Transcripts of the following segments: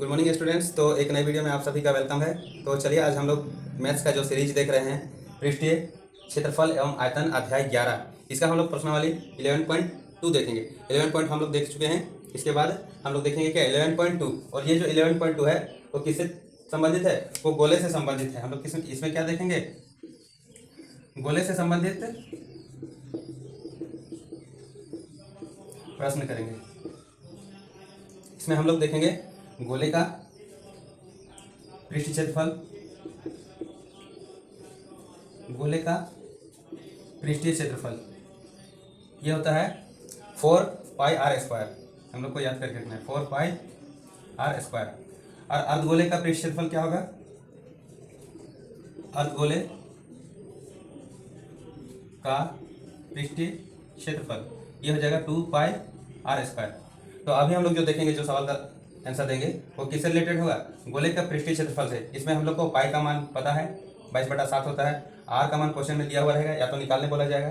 Good morning students. तो एक नई वीडियो में आप सभी का वेलकम है। तो चलिए आज हम लोग मैथ्स का जो सीरीज देख रहे हैं, पृष्ठीय क्षेत्रफल एवं आयतन अध्याय 11, इसका हम लोग प्रश्नावली 11.2 देखेंगे। 11 पॉइंट हम लोग देख चुके हैं। इसके बाद हम लोग देखेंगे क्या 11.2, और ये जो 11.2 है वो किससे संबंधित है? वो गोले से संबंधित है। हम लोग इसमें क्या देखेंगे? गोले से संबंधित प्रश्न करेंगे। इसमें हम लोग देखेंगे गोले का पृष्ठीय क्षेत्रफल, गोले का पृष्ठीय क्षेत्रफल ये होता है 4πr²। हम लोग को याद करके रखना है 4πr²। और अर्धगोले का पृष्ठीय क्षेत्रफल क्या होगा? अर्धगोले का पृष्ठीय क्षेत्रफल ये हो जाएगा 2πr²। तो अभी हम लोग जो देखेंगे, जो सवाल का आंसर देंगे वो किससे रिलेटेड होगा? गोले का पृष्ठीय क्षेत्रफल से। इसमें हम लोग को पाई का मान पता है, 22/7 होता है। आर का मान क्वेश्चन में दिया हुआ रहेगा, या तो निकालने बोला जाएगा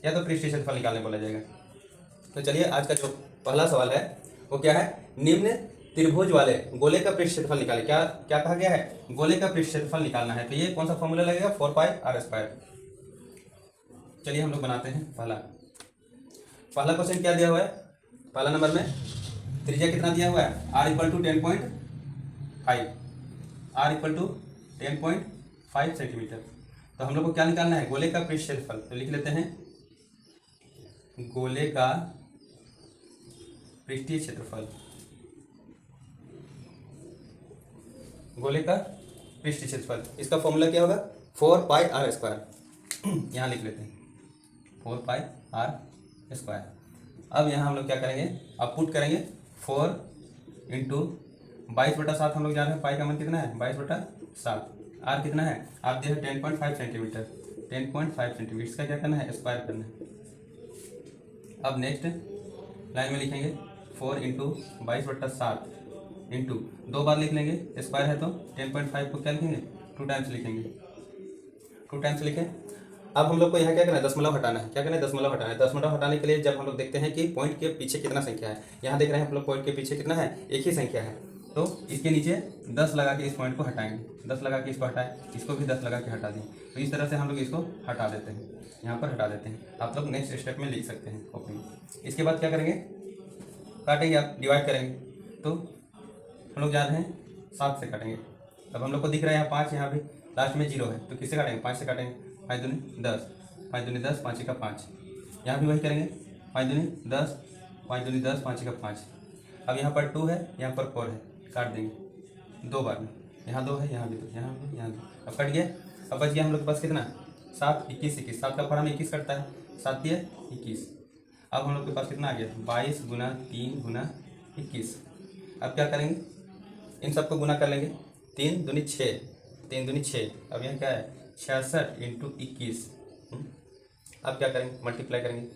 या तो पृष्ठीय क्षेत्रफल निकालने बोला जाएगा। तो चलिए आज का जो पहला सवाल है वो क्या है? निम्न त्रिभुज वाले गोले का पृष्ठीय क्षेत्रफल निकाले। क्या क्या कहा गया है? गोले का पृष्ठीय क्षेत्रफल निकालना है। तो ये कौन सा फॉर्मूला लगेगा? 4πr²। चलिए हम लोग बनाते हैं। पहला क्वेश्चन क्या दिया हुआ है? पहला नंबर में त्रिज्या कितना दिया हुआ है? r = 10.5। r = 10.5 centimetre. तो हम लोग को क्या निकालना है? गोले का पृष्ठीय क्षेत्रफल। तो लिख लेते हैं गोले का पृष्ठीय क्षेत्रफल। गोले का पृष्ठीय क्षेत्रफल, इसका फॉर्मूला क्या होगा? 4πr²। यहाँ लिख लेते हैं 4πr²। अब यहाँ हम लोग क्या करेंगे? अब पुट करेंगे 4 × 22/7। हम लोग जान रहे हैं पाई का मान कितना है? 22/7। आर कितना है? आप दिया है 10.5 सेंटीमीटर। 10.5 सेंटीमीटर, इसका क्या करना है? स्क्वायर करना है। अब नेक्स्ट लाइन में लिखेंगे 4 × 22/7 इंटू 2 बार लिख लेंगे, स्क्वायर है तो 10.5 को क्या लिखेंगे? 2 टाइम्स लिखेंगे। 2 टाइम्स लिखें। अब हम लोग को यहाँ क्या करना है? दशमलव हटाना है। क्या करना है? दशमलव हटाना है। दशमलव हटाने के लिए जब हम लोग देखते हैं कि पॉइंट के पीछे कितना संख्या है, यहाँ देख रहे हैं हम लोग पॉइंट के पीछे कितना है? एक ही संख्या है। तो इसके नीचे 10 लगा के इस पॉइंट को हटाएंगे। 10 लगा के इसको हटाएं, इसको भी 10 लगा के हटा दें। तो इस तरह से हम लोग इसको हटा देते हैं, यहाँ पर हटा देते हैं। आप लोग नेक्स्ट स्टेप में लिख सकते हैं कॉपी में। इसके बाद क्या करेंगे? काटेंगे, आप डिवाइड करेंगे। तो हम लोग जा रहे हैं 7 से काटेंगे। अब हम लोग को दिख रहा है यहाँ 5, यहाँ भी लास्ट में 0 है। तो किससे काटेंगे? 5 से काटेंगे। 5 दूनी 10, 5 दूनी 10, 5 का 5। यहाँ भी वही करेंगे, 5 दूनी 10, 5 दूनी 10, 5 का 5। अब यहाँ पर 2 है, यहाँ पर 4 है, काट देंगे 2 बार में। यहाँ 2 है, यहाँ भी 2, यहाँ 2, यहाँ 2। अब कट गया। अब बच गया हम लोग के पास कितना? 7, 21, 21। 7 का फड़ा में 21 कटता है, 7 दिए 21। अब हम लोग के पास कितना आ गया? 22 × 3 × 21। अब क्या करेंगे? इन सबको गुना कर लेंगे। 3 दूनी 6, 3 दूनी 6। अब यहाँ क्या है? 66 × 21। अब क्या करेंगे? मल्टीप्लाई करेंगे,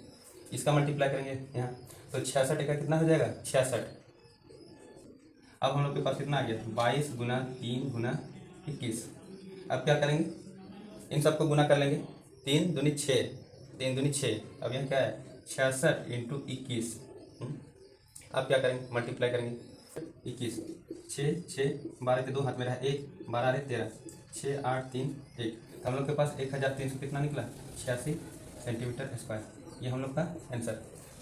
इसका मल्टीप्लाई करेंगे यहाँ। तो 66 का कितना हो जाएगा? 66। अब हम लोग के पास कितना आ गया? 22 × 3 × 21। अब क्या करेंगे? इन सबको गुना कर लेंगे। 3 दूनी 6, 3 दूनी 6। अब यहाँ क्या है? 66 × 21। अब क्या करेंगे? मल्टीप्लाई करेंगे। 21, 6, 6, 12 के 2 हाथ में रहा 1, 12 × 13, 6, 8, 3, 1। हम लोग के पास 1300 कितना निकला? 86 सेंटीमीटर स्क्वायर। ये हम लोग का आंसर।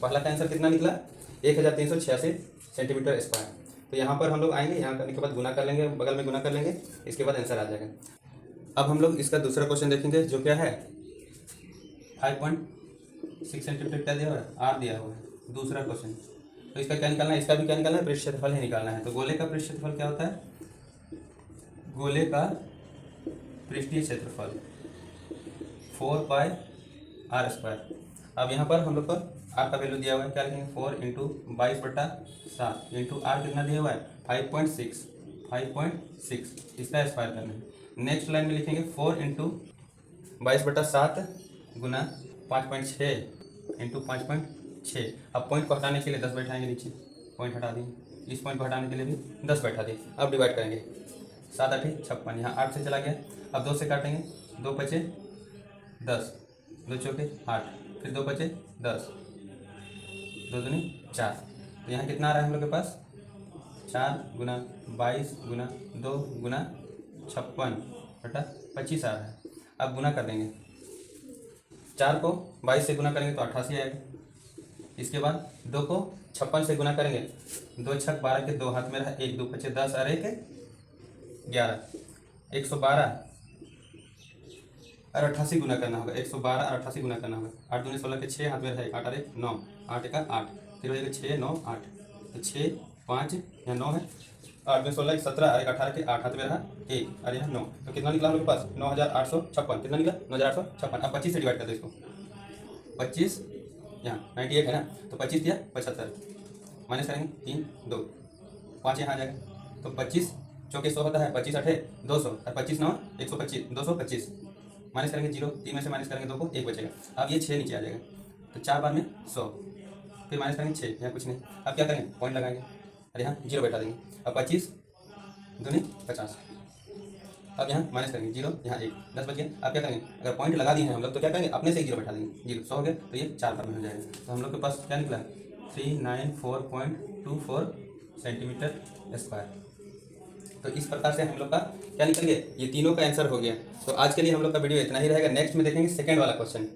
पहला का आंसर कितना निकला? 1386 सेंटीमीटर स्क्वायर। तो यहाँ पर हम लोग आएंगे, यहाँ करने के बाद गुना कर लेंगे, बगल में गुना कर लेंगे, इसके बाद आंसर आ जाएगा। अब हम लोग इसका दूसरा क्वेश्चन देखेंगे, जो क्या है 5.6 सेंटीमीटर क्या दिया हुआ है? आर दिया हुआ है। दूसरा क्वेश्चन, तो इसका क्या निकालना है? इसका भी क्या निकालना है? पृष्ठीय क्षेत्रफल ही निकालना है। तो गोले का पृष्ठीय क्षेत्रफल क्या होता है? गोले का पृष्ठीय क्षेत्रफल 4πr²। अब यहाँ पर हम लोग पर आर का वैल्यू दिया हुआ है, क्या लिखेंगे? 4 × 22/7 इंटू आर कितना दिया हुआ है? 5.6। इसका स्क्वायर करना है। नेक्स्ट लाइन में लिखेंगे 4 × 22/7 गुना 5.6 इंटू 5.6। अब पॉइंट को हटाने के लिए 10 बैठाएंगे नीचे, पॉइंट हटा देंगे। इस पॉइंट को हटाने के लिए भी 10 बैठा दें। अब डिवाइड करेंगे, 7 8 56, यहाँ 8 से चला गया। अब 2 से काटेंगे, 2 बचे 10, 2 चौके 8, फिर 2 बचे 10, 2 दूनी 4। तो यहाँ कितना आ रहा है हम लोग के पास? 4 × 22 × 2 × 56 आ रहा है। अब गुना कर देंगे, 4 को 22 से गुना करेंगे तो 88 आएगा। इसके बाद 2 को 56 से गुना करेंगे, 2 छक 12 के 2 हाथ में रहा, 1 2 5 10 और 1 11, 112 और 88 गुना करना होगा, 112 और 88 गुना करना होगा। 8 दूनी 16 के 6 हाथ में रहा, 8 और 1 9, 8 का 8, फिर हो जाएगा 6 9 8, तो 6 5 यहाँ 9 है, 8 में 16 17 और 18 के 8 हाथ में रहा 1 और यहाँ 9, तो कितना निकला हम लोग के पास 9856। कितना निकला 9856। अब 25 से डिवाइड कर दो इसको, 25 यहाँ 98 है ना, तो 25 दिया 75, माइनस करेंगे 3 2 5 यहाँ आ जाएगा, तो 25 चौके 100 होता है, 25 8 200 और 25 9 125, 225 माइनस करेंगे 0, 3 में से माइनस करेंगे 2 को 1 बचेगा। अब ये 6 नीचे आ जाएगा, तो 4 बार में 100, फिर माइनस करेंगे 6, यहाँ कुछ नहीं। अब क्या करेंगे पॉइंट लगाएंगे और यहाँ 0 बैठा देंगे। अब 25 दूनी 50, अब यहाँ माइनस करेंगे 0, यहाँ 1, 10 बच गया। अब क्या करेंगे, अगर पॉइंट लगा दिए हैं हम लोग तो क्या करेंगे अपने से 0 बैठा देंगे, 0 100 हो गया, तो ये 4 बार में हो जाएगा। तो हम लोग के पास क्या निकला 394.24 सेंटीमीटर स्क्वायर। तो इस प्रकार से हम लोग का क्या निकल गया, ये तीनों का आंसर हो गया। तो आज के लिए हम लोग का वीडियो इतना ही रहेगा। नेक्स्ट में देखेंगे सेकंड वाला क्वेश्चन।